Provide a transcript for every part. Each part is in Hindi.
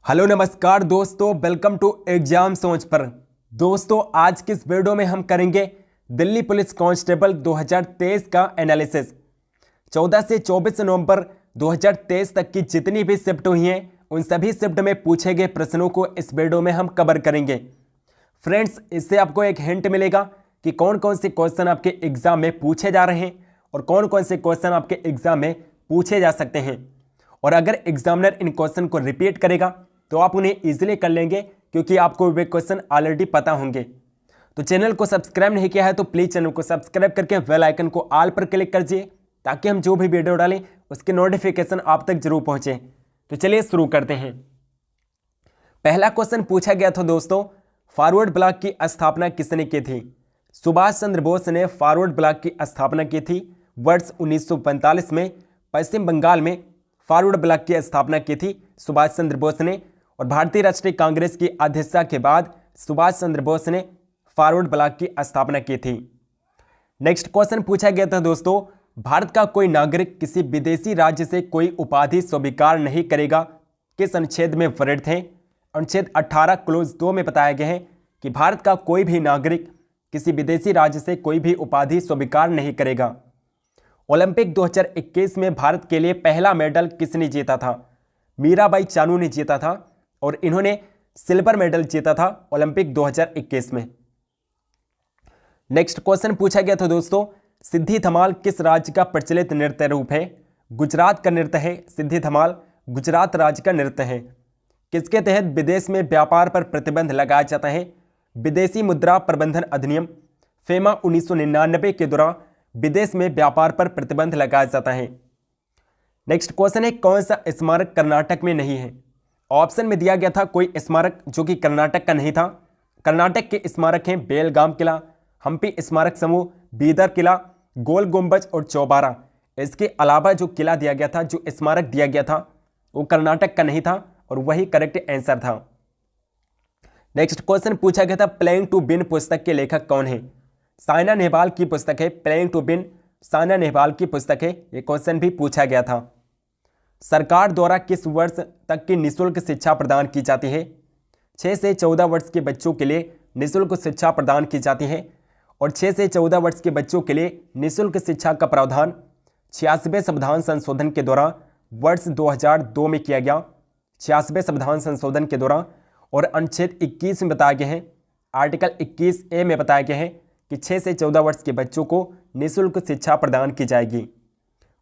हेलो नमस्कार दोस्तों, वेलकम टू एग्जाम सोच पर। दोस्तों आज की इस वीडियो में हम करेंगे दिल्ली पुलिस कांस्टेबल 2023 का एनालिसिस। 14 से 24 नवंबर 2023 तक की जितनी भी शिफ्ट हुई हैं उन सभी शिफ्ट में पूछे गए प्रश्नों को इस वीडियो में हम कवर करेंगे। फ्रेंड्स, इससे आपको एक हिंट मिलेगा कि कौन कौन से क्वेश्चन आपके एग्जाम में पूछे जा रहे हैं और कौन कौन से क्वेश्चन आपके एग्जाम में पूछे जा सकते हैं। और अगर एग्जामिनर इन क्वेश्चन को रिपीट करेगा तो आप उन्हें इजीली कर लेंगे, क्योंकि आपको वे क्वेश्चन ऑलरेडी पता होंगे। तो चैनल को सब्सक्राइब नहीं किया है तो प्लीज़ चैनल को सब्सक्राइब करके बेल आइकन को ऑल पर क्लिक कर दीजिए, ताकि हम जो भी वीडियो डालें उसके नोटिफिकेशन आप तक जरूर पहुंचे। तो चलिए शुरू करते हैं। पहला क्वेश्चन पूछा गया था दोस्तों, फॉरवर्ड ब्लॉक की स्थापना किसने की थी? सुभाष चंद्र बोस ने फॉरवर्ड ब्लॉक की स्थापना की थी वर्ष 1945 में। पश्चिम बंगाल में फॉरवर्ड ब्लॉक की स्थापना की थी सुभाष चंद्र बोस ने। और भारतीय राष्ट्रीय कांग्रेस की अध्यक्षता के बाद सुभाष चंद्र बोस ने फॉरवर्ड ब्लॉक की स्थापना की थी। नेक्स्ट क्वेश्चन पूछा गया था दोस्तों, भारत का कोई नागरिक किसी विदेशी राज्य से कोई उपाधि स्वीकार नहीं करेगा किस अनुच्छेद में वर्णित है? अनुच्छेद 18 क्लोज 2 में बताया गया है कि भारत का कोई भी नागरिक किसी विदेशी राज्य से कोई भी उपाधि स्वीकार नहीं करेगा। ओलंपिक 2021 में भारत के लिए पहला मेडल किसने जीता था? मीराबाई चानू ने जीता था और इन्होंने सिल्वर मेडल जीता था ओलंपिक 2021 में। नेक्स्ट क्वेश्चन पूछा गया था दोस्तों, सिद्धि धमाल किस राज्य का प्रचलित नृत्य रूप है? गुजरात का नृत्य है सिद्धि धमाल, गुजरात राज्य का नृत्य है। किसके तहत विदेश में व्यापार पर प्रतिबंध लगाया जाता है? विदेशी मुद्रा प्रबंधन अधिनियम फेमा 1999 के दौरान विदेश में व्यापार पर प्रतिबंध लगाया जाता है। नेक्स्ट क्वेश्चन है, कौन सा स्मारक कर्नाटक में नहीं है? ऑप्शन में दिया गया था कोई स्मारक जो कि कर्नाटक का नहीं था। कर्नाटक के स्मारक हैं बेलगाम किला, हम्पी स्मारक समूह, बीदर किला, गोल गुंबज और चौबारा। इसके अलावा जो किला दिया गया था, जो स्मारक दिया गया था, वो कर्नाटक का नहीं था और वही करेक्ट आंसर था। नेक्स्ट क्वेश्चन पूछा गया था, प्लेइंग टू विन पुस्तक के लेखक कौन है? साइना नेहवाल की पुस्तक है playing to win, Saina Nehwal की पुस्तक है। ये क्वेश्चन भी पूछा गया था। सरकार द्वारा किस वर्ष तक की निःशुल्क शिक्षा प्रदान की जाती है? 6 से 14 वर्ष के बच्चों के लिए निःशुल्क शिक्षा प्रदान की जाती है। और 6 से 14 वर्ष के बच्चों के लिए निःशुल्क शिक्षा का प्रावधान 86वें संविधान संशोधन के दौरान वर्ष 2002 में किया गया। 86वें संविधान संशोधन के दौरान। और अनुच्छेद 21 में बताया गया है, आर्टिकल 21A में बताया गया है कि 6 से 14 वर्ष के बच्चों को निःशुल्क शिक्षा प्रदान की जाएगी।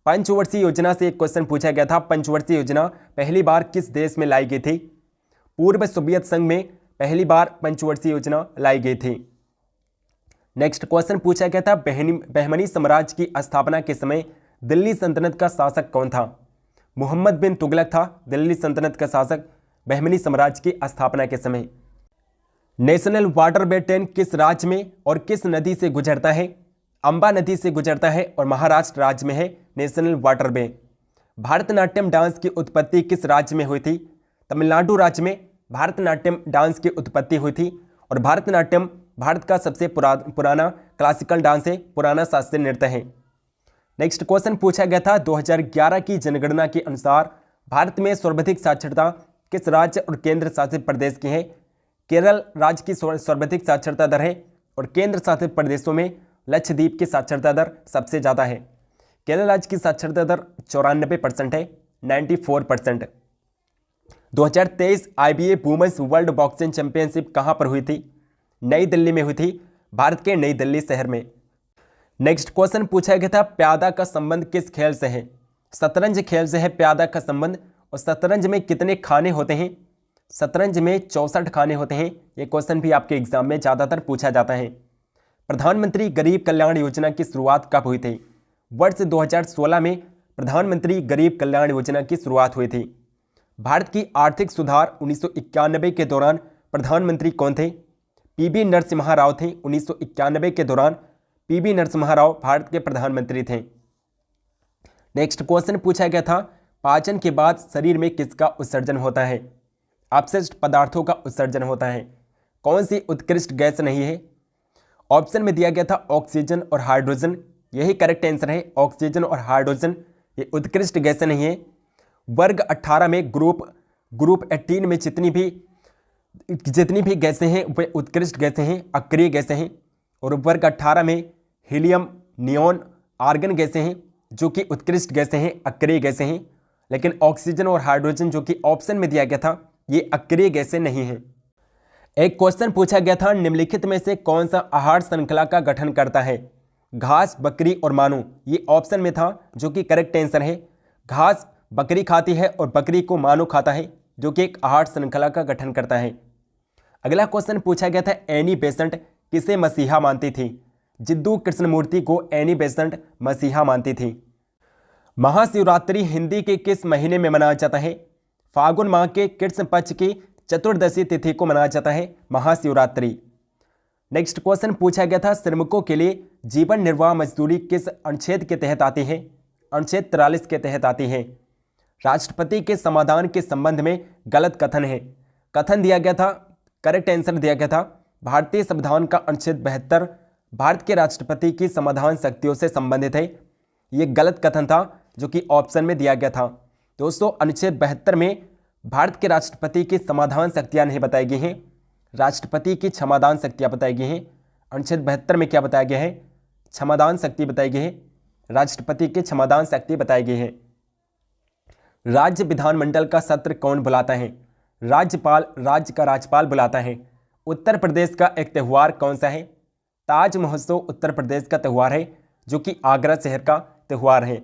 पंचवर्षीय योजना से एक क्वेश्चन पूछा गया था, पंचवर्षीय योजना पहली बार किस देश में लाई गई थी? पूर्व सोवियत संघ में पहली बार पंचवर्षीय योजना लाई गई थी। नेक्स्ट क्वेश्चन पूछा गया था, बहमनी साम्राज्य की स्थापना के समय दिल्ली सल्तनत का शासक कौन था? मोहम्मद बिन तुगलक था दिल्ली सल्तनत का शासक बहमनी साम्राज्य की स्थापना के समय। नेशनल वाटरवे ट्रेन किस राज्य में और किस नदी से गुजरता है? अंबा नदी से गुजरता है और महाराष्ट्र राज्य में है नेशनल वाटरवे। भारतनाट्यम डांस की उत्पत्ति किस राज्य में हुई थी? तमिलनाडु राज्य में भारतनाट्यम डांस की उत्पत्ति हुई थी। और भारतनाट्यम भारत का सबसे पुराना क्लासिकल डांस है, पुराना शास्त्रीय नृत्य है। नेक्स्ट क्वेश्चन पूछा गया था, 2011 की जनगणना के अनुसार भारत में सर्वाधिक साक्षरता किस राज्य और केंद्र शासित प्रदेश की है? केरल राज्य की सर्वाधिक साक्षरता दर है और केंद्र शासित प्रदेशों में लक्षद्वीप की साक्षरता दर सबसे ज़्यादा है। केरल राज्य की साक्षरता दर 94% है, 94%। 2023 IBA women's world boxing championship कहाँ पर हुई थी? नई दिल्ली में हुई थी, भारत के नई दिल्ली शहर में। नेक्स्ट क्वेश्चन पूछा गया था, प्यादा का संबंध किस खेल से है? शतरंज खेल से है प्यादा का संबंध। और शतरंज में कितने खाने होते हैं? शतरंज में 64 खाने होते हैं। ये क्वेश्चन भी आपके एग्जाम में ज़्यादातर पूछा जाता है। प्रधानमंत्री गरीब कल्याण योजना की शुरुआत कब हुई थी? वर्ष 2016 में प्रधानमंत्री गरीब कल्याण योजना की शुरुआत हुई थी। भारत की आर्थिक सुधार 1991 के दौरान प्रधानमंत्री कौन थे? PB नरसिम्हा राव थे। 1991 के दौरान PB नरसिम्हा राव भारत के प्रधानमंत्री थे। नेक्स्ट क्वेश्चन पूछा गया था, पाचन के बाद शरीर में किसका उत्सर्जन होता है? अपशिष्ट पदार्थों का उत्सर्जन होता है। कौन सी उत्कृष्ट गैस नहीं है? ऑप्शन में दिया गया था ऑक्सीजन और हाइड्रोजन। यही करेक्ट आंसर है, ऑक्सीजन और हाइड्रोजन। ये उत्कृष्ट गैस नहीं है। वर्ग 18 में ग्रुप ग्रुप 18 में जितनी भी गैसें हैं वे उत्कृष्ट गैसें हैं, अक्रिय गैसें हैं। और वर्ग 18 में हीलियम, नियॉन, आर्गन गैसें हैं जो कि उत्कृष्ट गैसें हैं, अक्रिय गैसें हैं। लेकिन ऑक्सीजन और हाइड्रोजन जो कि ऑप्शन में दिया गया था, ये अक्रिय गैसें नहीं हैं। एक क्वेश्चन पूछा गया था, निम्नलिखित में से कौन सा आहार श्रृंखला का गठन करता है? घास, बकरी और मानव, ये ऑप्शन में था जो कि करेक्ट आंसर है। घास बकरी खाती है और बकरी को मानव खाता है, जो कि एक आहार श्रृंखला का गठन करता है। अगला क्वेश्चन पूछा गया था, एनी बेसेंट किसे मसीहा मानती थी? जिद्दू कृष्णमूर्ति को एनी बेसेंट मसीहा मानती थी। महाशिवरात्रि हिंदी के किस महीने में मनाया जाता है? फागुन माह के कृष्ण पक्ष की चतुर्दशी तिथि को मनाया जाता है महाशिवरात्रि। नेक्स्ट क्वेश्चन पूछा गया था, श्रमिकों के लिए जीवन निर्वाह मजदूरी किस अनुच्छेद के तहत आती है? अनुच्छेद 43 के तहत आती है। राष्ट्रपति के समाधान के संबंध में गलत कथन है। कथन दिया गया था, करेक्ट आंसर दिया गया था, भारतीय संविधान का अनुच्छेद 72 भारत के राष्ट्रपति की समाधान शक्तियों से संबंधित है। ये गलत कथन था जो कि ऑप्शन में दिया गया था। दोस्तों, अनुच्छेद 72 में भारत के राष्ट्रपति की समाधान शक्तियां नहीं बताई गई हैं, राष्ट्रपति की क्षमादान शक्तियां बताई गई हैं। अनुच्छेद 72 में क्या बताया गया है? क्षमादान शक्ति बताई गई है, राष्ट्रपति की क्षमादान शक्ति बताई गई है। राज्य विधानमंडल का सत्र कौन बुलाता है? राज्यपाल, राज्य का राज्यपाल बुलाता है। उत्तर प्रदेश का एक त्यौहार कौन सा है? ताज महोत्सव उत्तर प्रदेश का त्यौहार है, जो कि आगरा शहर का त्यौहार है।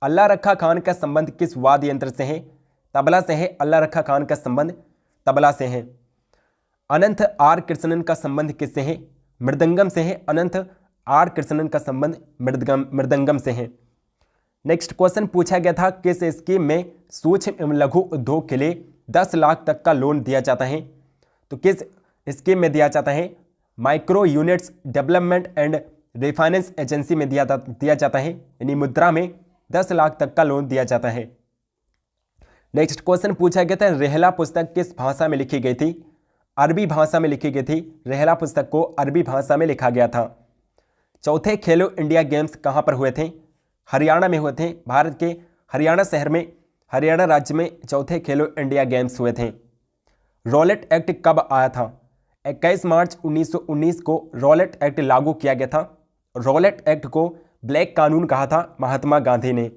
अल्लाह रखा खान का संबंध किस वाद्य यंत्र से है? तबला से है। अल्लाह रखा खान का संबंध तबला से है। अनंत आर कृष्णन का संबंध किससे है? मृदंगम से है। अनंत आर कृष्णन का संबंध मृदंगम से है। नेक्स्ट क्वेश्चन पूछा गया था, किस स्कीम में सूक्ष्म एवं लघु उद्योग के लिए 10 लाख तक का लोन दिया जाता है? तो किस स्कीम में दिया जाता है? Micro units development and refinance agency में दिया जाता है, यानी मुद्रा में 10 लाख तक का लोन दिया जाता है। नेक्स्ट क्वेश्चन पूछा गया था, रेहला पुस्तक किस भाषा में लिखी गई थी? अरबी भाषा में लिखी गई थी। रेहला पुस्तक को अरबी भाषा में लिखा गया था। चौथे खेलो इंडिया गेम्स कहाँ पर हुए थे? हरियाणा में हुए थे। भारत के हरियाणा शहर में, हरियाणा राज्य में चौथे खेलो इंडिया गेम्स हुए थे। रॉलेट एक्ट कब आया था? 21 मार्च 1919 को रॉलेट एक्ट लागू किया गया था। रॉलेट एक्ट को ब्लैक कानून कहा था महात्मा गांधी ने।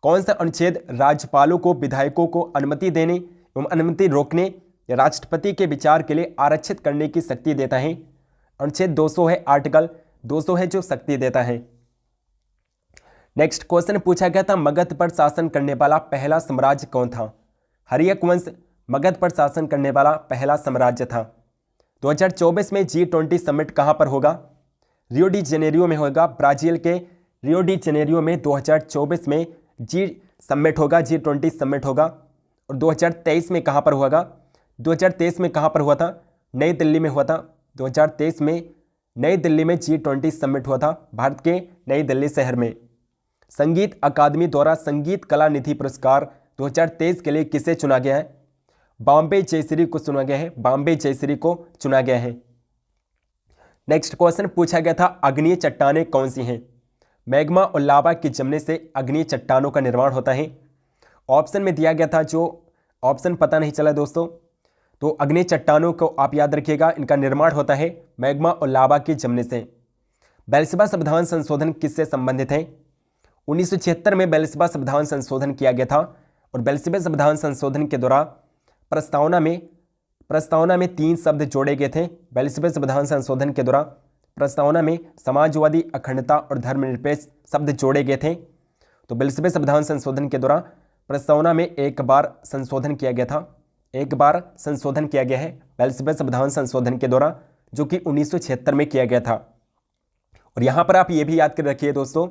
कौन सा अनुच्छेद राज्यपालों को विधायकों को अनुमति देने एवं अनुमति रोकने या राष्ट्रपति के विचार के लिए आरक्षित करने की शक्ति देता है? अनुच्छेद 200 है, आर्टिकल 200 है जो शक्ति देता है। नेक्स्ट क्वेश्चन पूछा गया था, मगध पर शासन करने वाला पहला साम्राज्य कौन था? हर्यक वंश मगध पर शासन करने वाला पहला साम्राज्य था। 2024 में G20 समिट कहां पर होगा? रियो डी जेनेरियो में होगा। ब्राजील के रियो डी जेनेरियो में 2024 में समिट होगा, G20 समिट होगा। और 2023 में कहां पर होगा? 2023 में कहां पर हुआ था? नई दिल्ली में हुआ था। 2023 में नई दिल्ली में G20 समिट हुआ था, भारत के नई दिल्ली शहर में। संगीत अकादमी द्वारा संगीत कला निधि पुरस्कार 2023 के लिए किसे चुना गया है? बॉम्बे जयश्री को चुना गया है। बॉम्बे जयश्री को चुना गया है। नेक्स्ट क्वेश्चन पूछा गया था, अग्नीय चट्टानें कौन सी हैं? मैग्मा और लावा के जमने से अग्नीय चट्टानों का निर्माण होता है। ऑप्शन में दिया गया था, जो ऑप्शन पता नहीं चला दोस्तों, तो अग्नीय चट्टानों को आप याद रखिएगा, इनका निर्माण होता है मैग्मा और लावा के जमने से। बेलसबा संविधान संशोधन किससे संबंधित है? 1976 में बेलसबा संविधान संशोधन किया गया था और बेलसबा संविधान संशोधन के द्वारा प्रस्तावना में 3 शब्द जोड़े गए थे। बेलसबा संविधान संशोधन के द्वारा प्रस्तावना में समाजवादी, अखंडता और धर्मनिरपेक्ष शब्द जोड़े गए थे। तो बेलसबा संविधान संशोधन के द्वारा प्रस्तावना में एक बार संशोधन किया गया था, एक बार संशोधन किया गया है बेलसबा संविधान संशोधन के द्वारा, जो कि 1976 में किया गया था। और यहाँ पर आप ये भी याद कर रखिए दोस्तों,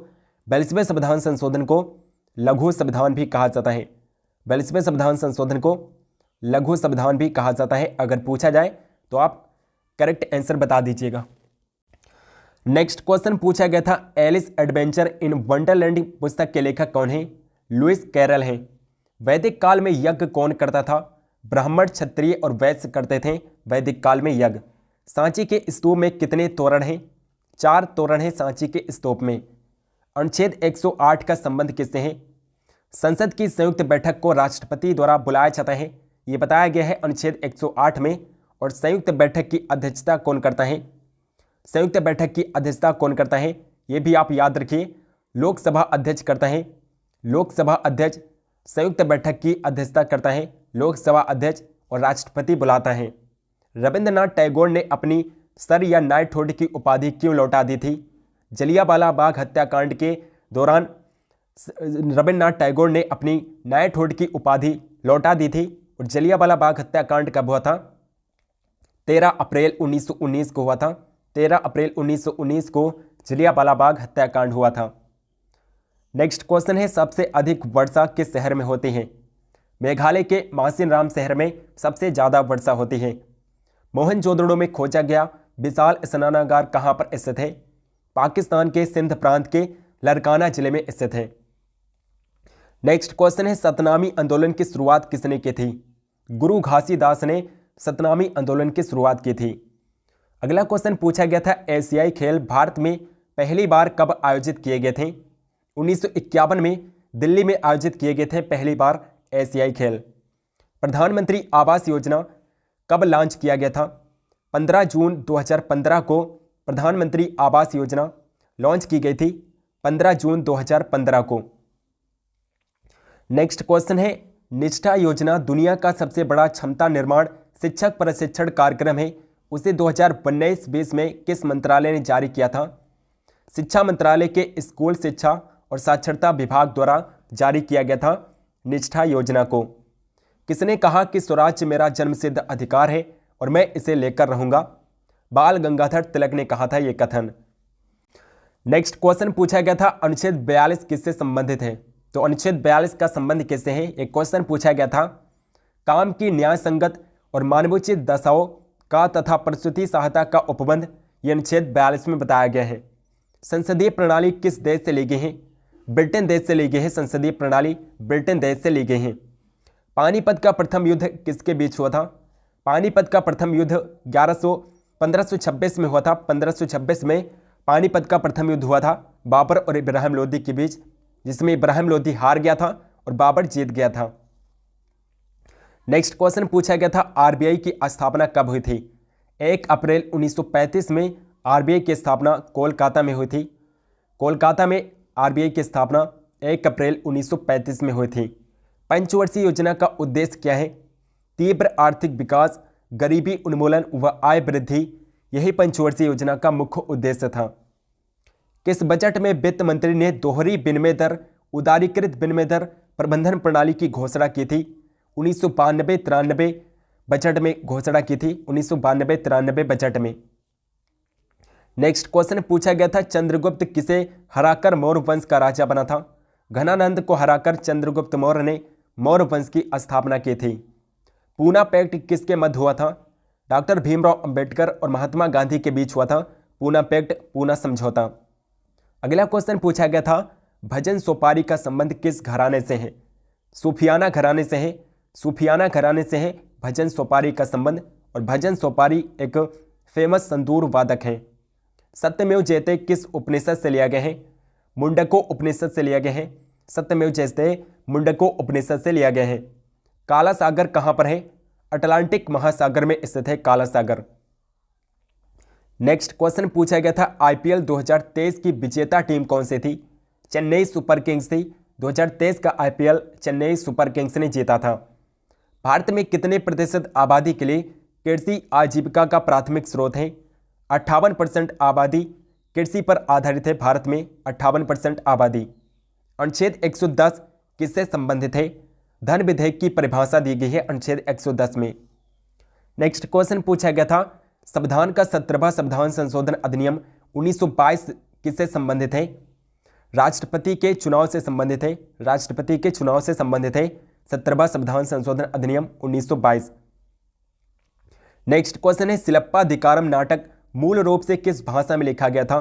बेलसबा संविधान संशोधन को लघु संविधान भी कहा जाता है। बेलसबा संविधान संशोधन को लघु संविधान भी कहा जाता है। अगर पूछा जाए तो आप करेक्ट आंसर बता दीजिएगा। नेक्स्ट क्वेश्चन पूछा गया था, एलिस एडवेंचर इन वंडरलैंड पुस्तक के लेखक कौन है? लुइस कैरल हैं। वैदिक काल में यज्ञ कौन करता था? ब्राह्मण, क्षत्रिय और वैश्य करते थे वैदिक काल में यज्ञ। सांची के स्तूप में कितने तोरण हैं? 4 तोरण हैं सांची के स्तूप में। अनुच्छेद 108 का संबंध किससे है? संसद की संयुक्त बैठक को राष्ट्रपति द्वारा बुलाया जाता है ये बताया गया है अनुच्छेद 108 में। और संयुक्त बैठक की अध्यक्षता कौन करता है? संयुक्त बैठक की अध्यक्षता कौन करता है, ये भी आप याद रखिए। लोकसभा अध्यक्ष करता है। लोकसभा अध्यक्ष संयुक्त बैठक की अध्यक्षता करता है। लोकसभा अध्यक्ष और राष्ट्रपति बुलाता है। रविंद्रनाथ टैगोर ने अपनी सर या नाइटहुड की उपाधि क्यों लौटा दी थी? जलियांवाला बाग हत्याकांड के दौरान रविंद्रनाथ टैगोर ने अपनी नाइटहुड की उपाधि लौटा दी थी। और जलियांवाला बाग हत्याकांड कब हुआ था? 13 अप्रैल 1919 को हुआ था। 13 अप्रैल 1919 को जलियांवाला बाग हत्याकांड हुआ था। नेक्स्ट क्वेश्चन है, सबसे अधिक वर्षा किस शहर में होती है? मेघालय के मासिनराम शहर में सबसे ज़्यादा वर्षा होती है। मोहनजोदड़ो में खोजा गया विशाल स्नानागार कहाँ पर स्थित है? पाकिस्तान के सिंध प्रांत के लरकाना जिले में स्थित है। नेक्स्ट क्वेश्चन है, सतनामी आंदोलन की शुरुआत किसने की थी? गुरु घासीदास ने सतनामी आंदोलन की शुरुआत की थी। अगला क्वेश्चन पूछा गया था, एशियाई खेल भारत में पहली बार कब आयोजित किए गए थे? 1951 में दिल्ली में आयोजित किए गए थे पहली बार एशियाई खेल। प्रधानमंत्री आवास योजना कब लॉन्च किया गया था? 15 जून 2015 को प्रधानमंत्री आवास योजना लॉन्च की गई थी, 15 जून 2015 को। नेक्स्ट क्वेश्चन है, निष्ठा योजना दुनिया का सबसे बड़ा क्षमता निर्माण शिक्षक प्रशिक्षण कार्यक्रम है। उसे 2019-20 में किस मंत्रालय ने जारी किया था? शिक्षा मंत्रालय के स्कूल शिक्षा और साक्षरता विभाग द्वारा जारी किया गया था निष्ठा योजना को। किसने कहा कि स्वराज मेरा जन्मसिद्ध अधिकार है और मैं इसे लेकर रहूंगा? बाल गंगाधर तिलक ने कहा था ये कथन। नेक्स्ट क्वेश्चन पूछा गया था, अनुच्छेद 42 किससे संबंधित है? तो अनुच्छेद 42 का संबंध किससे है? एक क्वेश्चन पूछा गया था। काम की न्याय संगत और मानवोचित दशाओं का तथा प्रसूति सहायता का उपबंध ये अनुच्छेद 42 में बताया गया है। संसदीय प्रणाली किस देश से ली गई है? ब्रिटेन देश से ली गई है। संसदीय प्रणाली ब्रिटेन देश से ली गई है। पानीपत का प्रथम युद्ध किसके बीच हुआ था? पानीपत का प्रथम युद्ध 1526 में हुआ था। 1526 में पानीपत का प्रथम युद्ध हुआ था बाबर और इब्राहिम लोदी के बीच, जिसमें इब्राहिम लोदी हार गया था और बाबर जीत गया था। नेक्स्ट क्वेश्चन पूछा गया था, आरबीआई की स्थापना कब हुई थी? 1 अप्रैल 1935 में आरबीआई की स्थापना कोलकाता में हुई थी। कोलकाता में आरबीआई की स्थापना 1 अप्रैल 1935 में हुई थी। पंचवर्षीय योजना का उद्देश्य क्या है? तीव्र आर्थिक विकास, गरीबी उन्मूलन व आय वृद्धि, यही पंचवर्षीय योजना का मुख्य उद्देश्य था। किस बजट में वित्त मंत्री ने दोहरी विनिमय दर, उदारीकृत विनिमय दर प्रबंधन प्रणाली की घोषणा की थी? 1992-93 बजट में घोषणा की थी। 1992-93 बजट में। नेक्स्ट क्वेश्चन पूछा गया था, चंद्रगुप्त किसे हराकर मौर्य वंश का राजा बना था? घनानंद को हराकर चंद्रगुप्त मौर्य ने मौर्य वंश की स्थापना की थी। पूना पैक्ट किसके मध्य हुआ था? डॉक्टर भीमराव अंबेडकर और महात्मा गांधी के बीच हुआ था पूना पैक्ट, पूना समझौता। अगला क्वेश्चन पूछा गया था, भजन सोपारी का संबंध किस घराने से है? सूफियाना घराने से है। सूफियाना घराने से है भजन सोपारी का संबंध। और भजन सोपारी एक फेमस संतूर वादक है। सत्यमेव जयते किस उपनिषद से लिया गया है? मुंडको उपनिषद से लिया गया है। सत्यमेव जयते मुंडको उपनिषद से लिया गया है। काला सागर कहाँ पर है? अटलांटिक महासागर में स्थित है काला सागर। नेक्स्ट क्वेश्चन पूछा गया था, आईपीएल 2023 की विजेता टीम कौन सी थी? चेन्नई सुपर किंग्स थी। 2023 का आईपीएल चेन्नई सुपर किंग्स ने जीता था। भारत में कितने प्रतिशत आबादी के लिए कृषि आजीविका का प्राथमिक स्रोत है? 58% आबादी कृषि पर आधारित है भारत में। 58% आबादी। अनुच्छेद 110 किससे संबंधित है? धन विधेयक की परिभाषा दी गई है अनुच्छेद 110 में। नेक्स्ट क्वेश्चन पूछा गया था, संविधान का 17वां संविधान संशोधन अधिनियम 1922 किससे संबंधित है? राष्ट्रपति के चुनाव से संबंधित है। राष्ट्रपति के चुनाव से संबंधित है 17वां संविधान संशोधन अधिनियम 1922। नेक्स्ट क्वेश्चन है, सिलप्पाधिकारम नाटक मूल रूप से किस भाषा में लिखा गया था?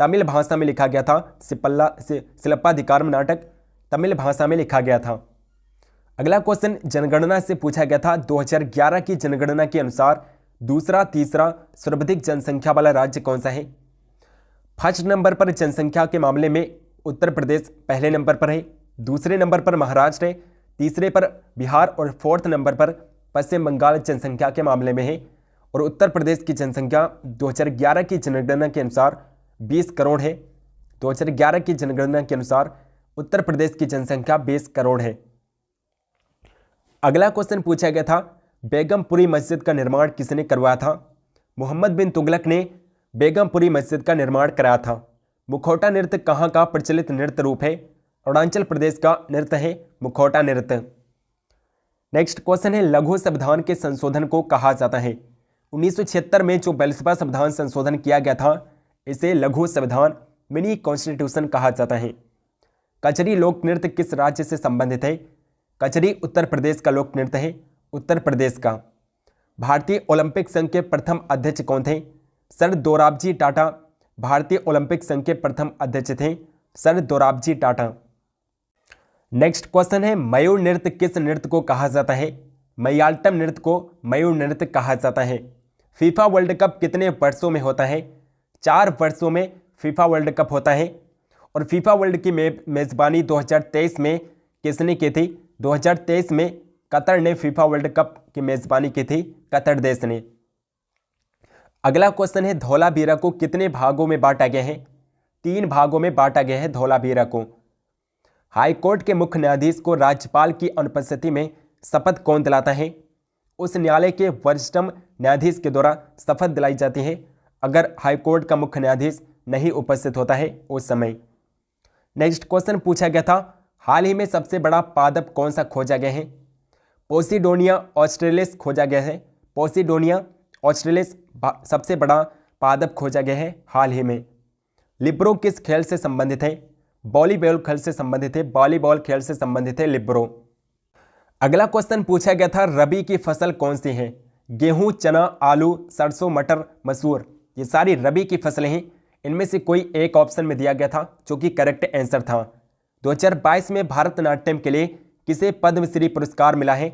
तमिल भाषा में लिखा गया था। सिलप्पाधिकारम नाटक तमिल भाषा में लिखा गया था। अगला क्वेश्चन जनगणना से पूछा गया था, 2011 की जनगणना के अनुसार दूसरा तीसरा सर्वाधिक जनसंख्या वाला राज्य कौन सा है? फर्स्ट नंबर पर जनसंख्या के मामले में उत्तर प्रदेश पहले नंबर पर है। दूसरे नंबर पर महाराष्ट्र है। तीसरे पर बिहार और फोर्थ नंबर पर पश्चिम बंगाल जनसंख्या के मामले में है। और उत्तर प्रदेश की जनसंख्या 2011 की जनगणना के अनुसार 20 करोड़ है। 2011 की जनगणना के अनुसार उत्तर प्रदेश की जनसंख्या 20 करोड़ है। अगला क्वेश्चन पूछा गया था, बेगमपुरी मस्जिद का निर्माण किसने करवाया था? मोहम्मद बिन तुगलक ने बेगमपुरी मस्जिद का निर्माण कराया था। मुखौटा नृत्य कहाँ का प्रचलित नृत्य रूप है? अरुणाचल प्रदेश का नृत्य है मुखौटा नृत्य। नेक्स्ट क्वेश्चन है, लघु संविधान के संशोधन को कहा जाता है? 1976 में जो 42वां संविधान संशोधन किया गया था, इसे लघु संविधान मिनी कॉन्स्टिट्यूशन कहा जाता है। कचरी लोक नृत्य किस राज्य से संबंधित है? कचरी उत्तर प्रदेश का लोक नृत्य है, उत्तर प्रदेश का। भारतीय ओलंपिक संघ के प्रथम अध्यक्ष कौन थे? सर दोराबजी टाटा भारतीय ओलंपिक संघ के प्रथम अध्यक्ष थे, sir Dorabji Tata. Next question है, मयूर नृत्य किस नृत्य को कहा जाता है? मयालटम नृत्य को मयूर नृत्य कहा जाता है। फीफा वर्ल्ड कप कितने वर्षों में होता है? 4 वर्षों में फीफा वर्ल्ड कप होता है। और फीफा वर्ल्ड की मेज़बानी 2023 में किसने की थी? 2023 में कतर ने फीफा वर्ल्ड कप की मेज़बानी की थी, कतर देश ने। अगला क्वेश्चन है, धौलावीरा को कितने भागों में बांटा गया है? 3 भागों में बांटा गया है धौलावीरा को। हाईकोर्ट के मुख्य न्यायाधीश को राज्यपाल की अनुपस्थिति में शपथ कौन दिलाता है? उस न्यायालय के वरिष्ठतम न्यायाधीश के द्वारा शपथ दिलाई जाती है, अगर हाईकोर्ट का मुख्य न्यायाधीश नहीं उपस्थित होता है उस समय। नेक्स्ट क्वेश्चन पूछा गया था, हाल ही में सबसे बड़ा पादप कौन सा खोजा गया है? पोसिडोनिया ऑस्ट्रेलिस खोजा गया है। पोसिडोनिया ऑस्ट्रेलिस सबसे बड़ा पादप खोजा गया है हाल ही में। लिब्रो किस खेल से संबंधित है? वॉलीबॉल खेल से संबंधित है, वॉलीबॉल खेल से संबंधित है लिब्रो। अगला क्वेश्चन पूछा गया था, रबी की फसल कौन सी है? गेहूं, चना, आलू, सरसों, मटर, मसूर, ये सारी रबी की फसलें हैं। इनमें से कोई एक ऑप्शन में दिया गया था जो कि करेक्ट आंसर था। 2022 में भारतनाट्यम के लिए किसे पद्मश्री पुरस्कार मिला है?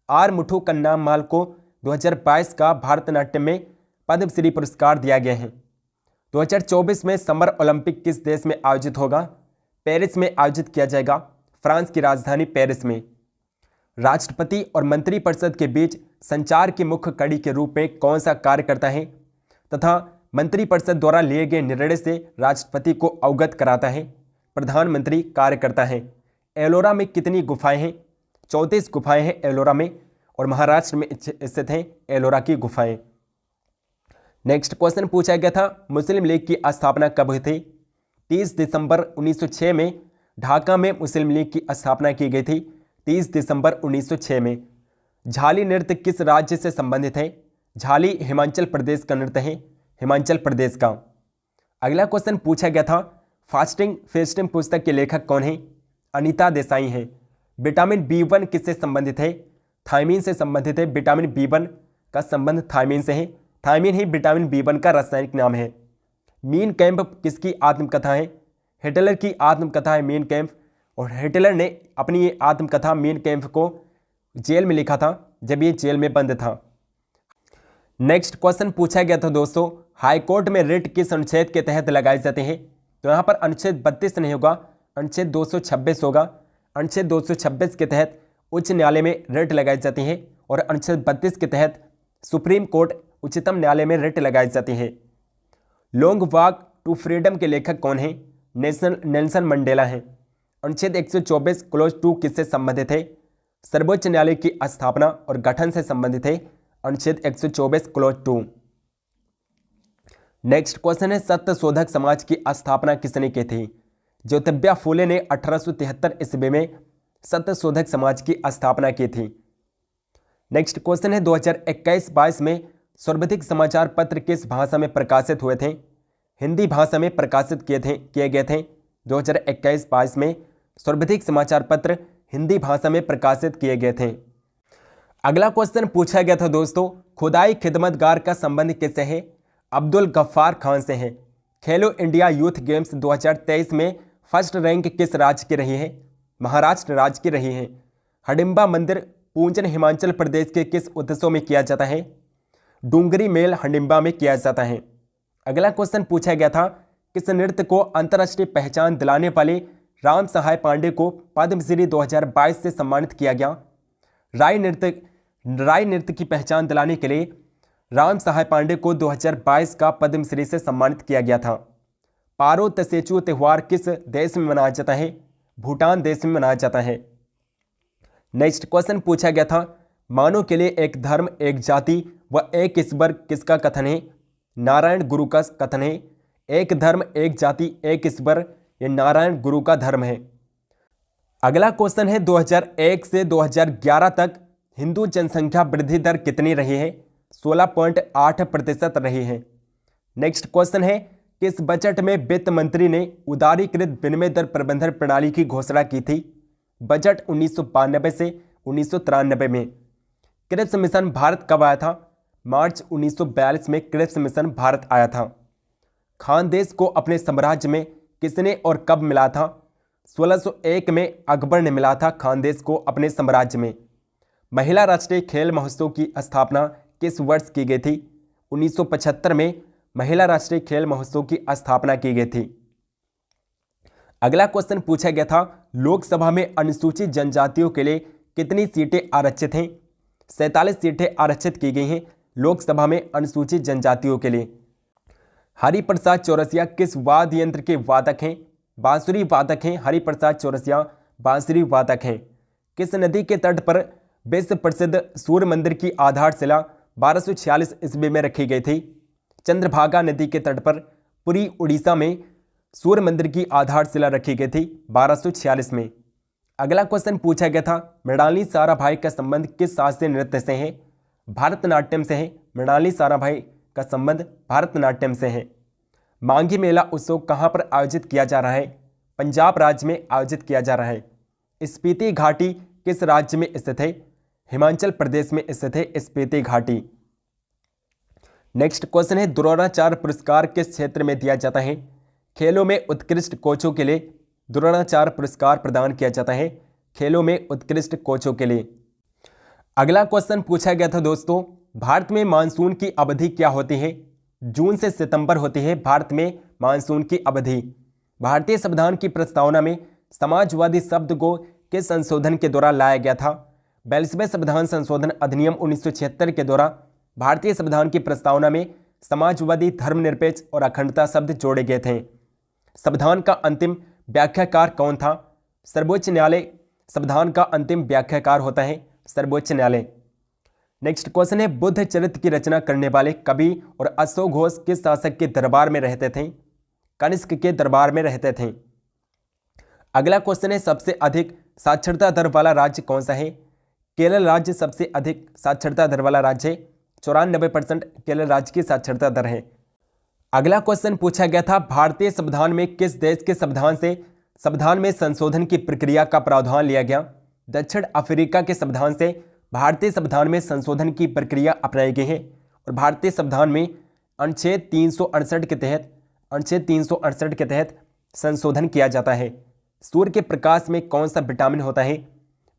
आर मुथु कन्नाम्माल को 2022 का भारतनाट्यम में पद्मश्री पुरस्कार दिया गया है। 2024 में समर ओलंपिक किस देश में आयोजित होगा? पेरिस में आयोजित किया जाएगा, फ्रांस की राजधानी पेरिस में। राष्ट्रपति और मंत्रिपरिषद के बीच संचार की मुख्य कड़ी के रूप में कौन सा कार्य करता है तथा मंत्रिपरिषद द्वारा लिए गए निर्णय से राष्ट्रपति को अवगत कराता है? प्रधानमंत्री कार्य करता है। एलोरा में कितनी गुफाएं हैं? 34 गुफाएं हैं एलोरा में, और महाराष्ट्र में स्थित हैं एलोरा की गुफाएं। नेक्स्ट क्वेश्चन पूछा गया था, मुस्लिम लीग की स्थापना कब हुई थी? 30 दिसंबर 1906 में ढाका में मुस्लिम लीग की स्थापना की गई थी, 30 दिसंबर 1906 में। झाली नृत्य किस राज्य से संबंधित है? झाली हिमाचल प्रदेश का नृत्य है, हिमाचल प्रदेश का। अगला क्वेश्चन पूछा गया था, फास्टिंग फेस्टिंग पुस्तक के लेखक कौन है? अनीता देसाई हैं। विटामिन B1 किससे संबंधित है? थायमीन से संबंधित है। विटामिन B1 का संबंध थायमीन से है। थायमीन ही विटामिन B1 का रासायनिक नाम है। मीन कैंप किसकी आत्मकथा है? हिटलर की आत्मकथा है मीन कैंप, और हिटलर ने अपनी ये आत्मकथा मीन कैंप को जेल में लिखा था जब ये जेल में बंद था। नेक्स्ट क्वेश्चन पूछा गया था दोस्तों, हाईकोर्ट में रिट किस अनुच्छेद के तहत लगाए जाते हैं? तो यहाँ पर अनुच्छेद 32 नहीं होगा, अनुच्छेद 226 होगा। अनुच्छेद 226 के तहत उच्च न्यायालय में रिट लगाई जाती है, और अनुच्छेद 32 के तहत सुप्रीम कोर्ट उच्चतम न्यायालय में रिट लगाई जाती है। लॉन्ग वॉक टू फ्रीडम के लेखक कौन है? नेल्सन मंडेला हैं। अनुच्छेद 124 क्लोज 2 किससे संबंधित है? सर्वोच्च न्यायालय की स्थापना और गठन से संबंधित है, अनुच्छेद 124 क्लोज 2। नेक्स्ट क्वेश्चन है, सत्य शोधक समाज की स्थापना किसने की थी? ज्योतिबा फूले ने 1873 ईस्वी में सत्य शोधक समाज की स्थापना की थी। नेक्स्ट क्वेश्चन है, 2021-22 में सर्वाधिक समाचार पत्र किस भाषा में प्रकाशित हुए थे? हिंदी भाषा में प्रकाशित किए गए थे। 2021-22 में सर्वाधिक समाचार पत्र हिंदी भाषा में प्रकाशित किए गए थे। अगला क्वेश्चन पूछा गया था दोस्तों, खुदाई खिदमतगार का संबंध किससे है? अब्दुल गफ्फार खान से है। खेलो इंडिया यूथ गेम्स 2023 में फर्स्ट रैंक किस राज्य की रही है? महाराष्ट्र राज्य की रही है। हडिम्बा मंदिर पूजन हिमाचल प्रदेश के किस उत्सव में किया जाता है? डूंगरी मेल हडिम्बा में किया जाता है। अगला क्वेश्चन पूछा गया था, किस नृत्य को अंतर्राष्ट्रीय पहचान दिलाने वाली राम सहाय पांडे को पद्मश्री 2022 से सम्मानित किया गया। राय नृत्य की पहचान दिलाने के लिए राम सहाय पांडे को 2022 का पद्मश्री से सम्मानित किया गया था। पारो तसेचु त्यौहार किस देश में मनाया जाता है? भूटान देश में मनाया जाता है। नेक्स्ट क्वेश्चन पूछा गया था, मानव के लिए एक धर्म एक जाति व एक ईश्वर किसका कथन है? नारायण गुरु का कथन है। एक धर्म एक जाति एक ईश्वर, ये नारायण गुरु का धर्म है। अगला क्वेश्चन है 2001 से 2011 तक हिंदू जनसंख्या वृद्धि दर कितनी रही है? 16.8% रही है। नेक्स्ट क्वेश्चन है, किस बजट में वित्त मंत्री ने उदारीकृत विनिमय दर प्रबंधन प्रणाली की घोषणा की थी? बजट 1992 से 1993 में। क्रिप्स मिशन भारत कब आया था? मार्च 1942 में क्रिप्स मिशन भारत आया था। खानदेश को अपने साम्राज्य में किसने और कब मिला था? 1601 में अकबर ने मिला था खानदेश को अपने साम्राज्य में। महिला राष्ट्रीय खेल महोत्सव की स्थापना किस वर्ष की गई थी? 1975 में महिला राष्ट्रीय खेल महोत्सव की स्थापना की गई थी। अगला क्वेश्चन पूछा गया था, लोकसभा में अनुसूचित जनजातियों के लिए कितनी सीटें आरक्षित हैं? 47 सीटें आरक्षित की गई हैं लोकसभा में अनुसूचित जनजातियों के लिए। हरिप्रसाद चौरसिया किस वाद्य यंत्र के वादक हैं? बांसुरी वादक हैं। हरिप्रसाद चौरसिया बांसुरी वादक हैं। किस नदी के तट पर विश्व प्रसिद्ध सूर्य मंदिर की आधारशिला 1246 ईस्वी में रखी गई थी? चंद्रभागा नदी के तट पर पुरी उड़ीसा में सूर्य मंदिर की आधारशिला रखी गई थी 1246 में। अगला क्वेश्चन पूछा गया था, मृणाली साराभाई का संबंध किस शास्त्रीय नृत्य से है? भरतनाट्यम से है। मृणाली साराभाई का संबंध भरतनाट्यम से है। मांगी मेला उत्सव कहाँ पर आयोजित किया जा रहा है? पंजाब राज्य में आयोजित किया जा रहा है। स्पीति घाटी किस राज्य में स्थित है? हिमाचल प्रदेश में स्थित है स्पीति घाटी। नेक्स्ट क्वेश्चन है, द्रोणाचार्य पुरस्कार किस क्षेत्र में दिया जाता है? खेलों में उत्कृष्ट कोचों के लिए द्रोणाचार्य पुरस्कार प्रदान किया जाता है। खेलों में उत्कृष्ट कोचों के लिए। अगला क्वेश्चन पूछा गया था दोस्तों, भारत में मानसून की अवधि क्या होती है? जून से सितंबर होती है भारत में मानसून की अवधि। भारतीय संविधान की प्रस्तावना में समाजवादी शब्द को किस संशोधन के द्वारा लाया गया था? 42वें संविधान संशोधन अधिनियम 1976 के द्वारा भारतीय संविधान की प्रस्तावना में समाजवादी, धर्मनिरपेक्ष और अखंडता शब्द जोड़े गए थे। संविधान का अंतिम व्याख्याकार कौन था? सर्वोच्च न्यायालय संविधान का अंतिम व्याख्याकार होता है सर्वोच्च न्यायालय। नेक्स्ट क्वेश्चन है, बुद्ध चरित्र की रचना करने वाले कवि और अशोक घोष किस शासक के दरबार में रहते थे? कनिष्क के दरबार में रहते थे। अगला क्वेश्चन है, सबसे अधिक साक्षरता दर वाला राज्य कौन सा है? केरल राज्य सबसे अधिक साक्षरता दर वाला राज्य है। 94% केरल राज्य की साक्षरता दर है। अगला क्वेश्चन पूछा गया था, भारतीय संविधान में किस देश के संविधान में संशोधन की प्रक्रिया का प्रावधान लिया गया? दक्षिण अफ्रीका के संविधान से भारतीय संविधान में संशोधन की प्रक्रिया अपनाई गई है और भारतीय संविधान में अनुच्छेद 368 के तहत संशोधन किया जाता है। सूर्य के प्रकाश में कौन सा विटामिन होता है?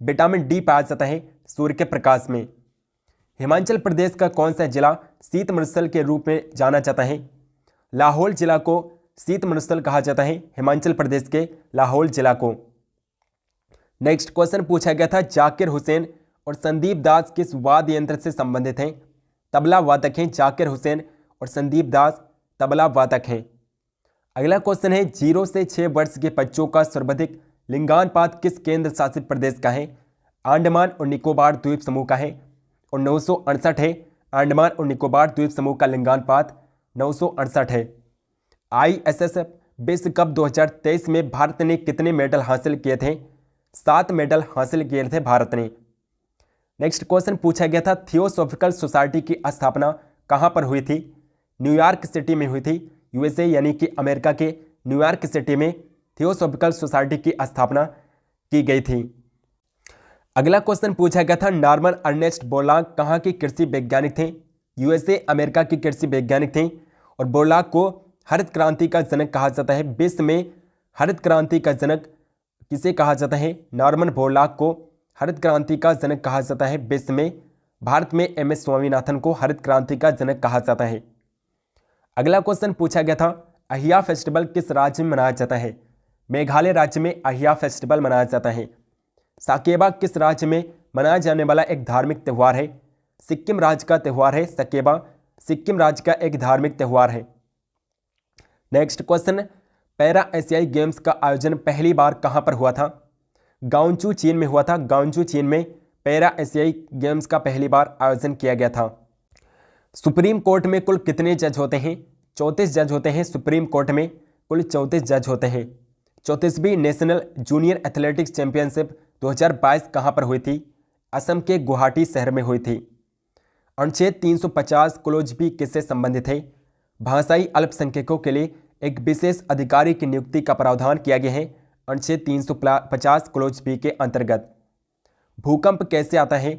विटामिन डी पाया जाता है सूर्य के प्रकाश में। हिमाचल प्रदेश का कौन सा जिला शीत मरुस्थल के रूप में जाना जाता है? लाहौल जिला को शीत मरुस्थल कहा जाता है, हिमाचल प्रदेश के लाहौल जिला को। नेक्स्ट क्वेश्चन पूछा गया था, जाकिर हुसैन और संदीप दास किस वाद्य यंत्र से संबंधित हैं? तबला वादक हैं जाकिर हुसैन और संदीप दास तबला वादक हैं। अगला क्वेश्चन है, 0 से 6 वर्ष के बच्चों का सर्वाधिक लिंगानुपात किस केंद्र शासित प्रदेश का है? अंडमान और निकोबार द्वीप समूह का है और 968 है। अंडमान और निकोबार द्वीप समूह का लिंगानुपात 968 है। ISS विश्व कप 2023 में भारत ने कितने मेडल हासिल किए थे? 7 मेडल हासिल किए थे भारत ने। नेक्स्ट क्वेश्चन पूछा गया था, थियोसॉफिकल सोसाइटी की स्थापना कहाँ पर हुई थी? न्यूयॉर्क सिटी में हुई थी। USA यानी कि अमेरिका के न्यूयॉर्क सिटी में थियोसॉफिकल सोसाइटी की स्थापना की गई थी। अगला क्वेश्चन पूछा गया था, नॉर्मन अर्नेस्ट बोरलॉग कहाँ के कृषि वैज्ञानिक थे? USA अमेरिका के कृषि वैज्ञानिक थे और बोरलॉग को हरित क्रांति का जनक कहा जाता है। विश्व में हरित क्रांति का जनक किसे कहा जाता है? नॉर्मन बोरलॉग को हरित क्रांति का जनक कहा जाता है विश्व में। भारत में MS स्वामीनाथन को हरित क्रांति का जनक कहा जाता है। अगला क्वेश्चन पूछा गया था, अहिया फेस्टिवल किस राज्य में मनाया जाता है? मेघालय राज्य में अहिया फेस्टिवल मनाया जाता है। साकेबा किस राज्य में मनाया जाने वाला एक धार्मिक त्यौहार है? सिक्किम राज्य का त्यौहार है साकेबा, सिक्किम राज्य का एक धार्मिक त्यौहार है। नेक्स्ट क्वेश्चन, पैरा एशियाई गेम्स का आयोजन पहली बार कहां पर हुआ था? गाओंचू चीन में हुआ था। गाओंचू चीन में पैरा एशियाई गेम्स का पहली बार आयोजन किया गया था। सुप्रीम कोर्ट में कुल कितने जज होते हैं? 34 जज होते हैं। सुप्रीम कोर्ट में कुल 34 जज होते हैं। 34वीं नेशनल जूनियर एथलेटिक्स चैंपियनशिप 2022 कहां पर हुई थी? असम के गुवाहाटी शहर में हुई थी। अनुच्छेद 350 क्लोज बी किससे संबंधित है? भाषाई अल्पसंख्यकों के लिए एक विशेष अधिकारी की नियुक्ति का प्रावधान किया गया है अनुच्छेद 350 क्लोज बी के अंतर्गत। भूकंप कैसे आता है?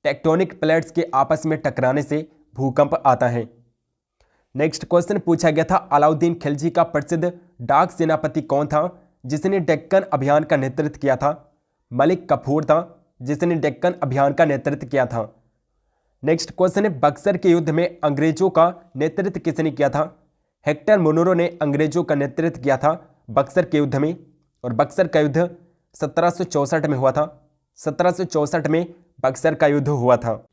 टेक्टोनिक प्लेट्स के आपस में टकराने से भूकंप आता है। नेक्स्ट क्वेश्चन पूछा गया था, अलाउद्दीन खिलजी का प्रसिद्ध डाक सेनापति कौन था जिसने डेक्कन अभियान का नेतृत्व किया था? मलिक कफूर था जिसने डेक्कन अभियान का नेतृत्व किया था। नेक्स्ट क्वेश्चन है, बक्सर के युद्ध में अंग्रेजों का नेतृत्व किसने किया था? हेक्टर मुनरो ने अंग्रेजों का नेतृत्व किया था बक्सर के युद्ध में, और बक्सर का युद्ध 1764 में हुआ था। 1764 में बक्सर का युद्ध हुआ था।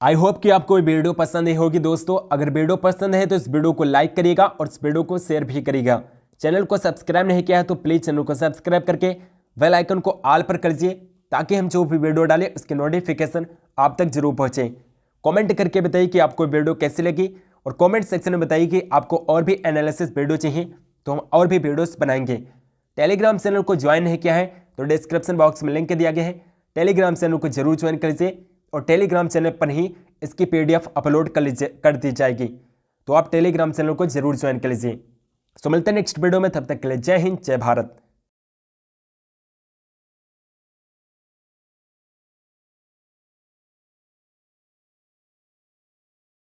आई होप कि आपको ये वीडियो पसंद आई होगी दोस्तों। अगर वीडियो पसंद है तो इस वीडियो को लाइक करिएगा और इस वीडियो को शेयर भी करिएगा। चैनल को सब्सक्राइब नहीं किया है तो प्लीज़ चैनल को सब्सक्राइब करके बेल आइकन को ऑल पर कर दीजिए ताकि हम जो भी वीडियो डालें उसके नोटिफिकेशन आप तक जरूर पहुँचे। कमेंट करके बताइए कि आपको वीडियो कैसी लगी और कमेंट सेक्शन में बताइए कि आपको और भी एनालिसिस वीडियो चाहिए तो हम और भी वीडियोस बनाएंगे। टेलीग्राम चैनल को ज्वाइन नहीं किया है तो डिस्क्रिप्शन बॉक्स में लिंक दिया गया है, टेलीग्राम चैनल को जरूर ज्वाइन कर लीजिए और टेलीग्राम चैनल पर ही इसकी PDF अपलोड कर दी जाएगी, तो आप टेलीग्राम चैनल को जरूर ज्वाइन कर लीजिए। सो मिलते हैं नेक्स्ट वीडियो में, तब तक के लिए जय हिंद जय भारत।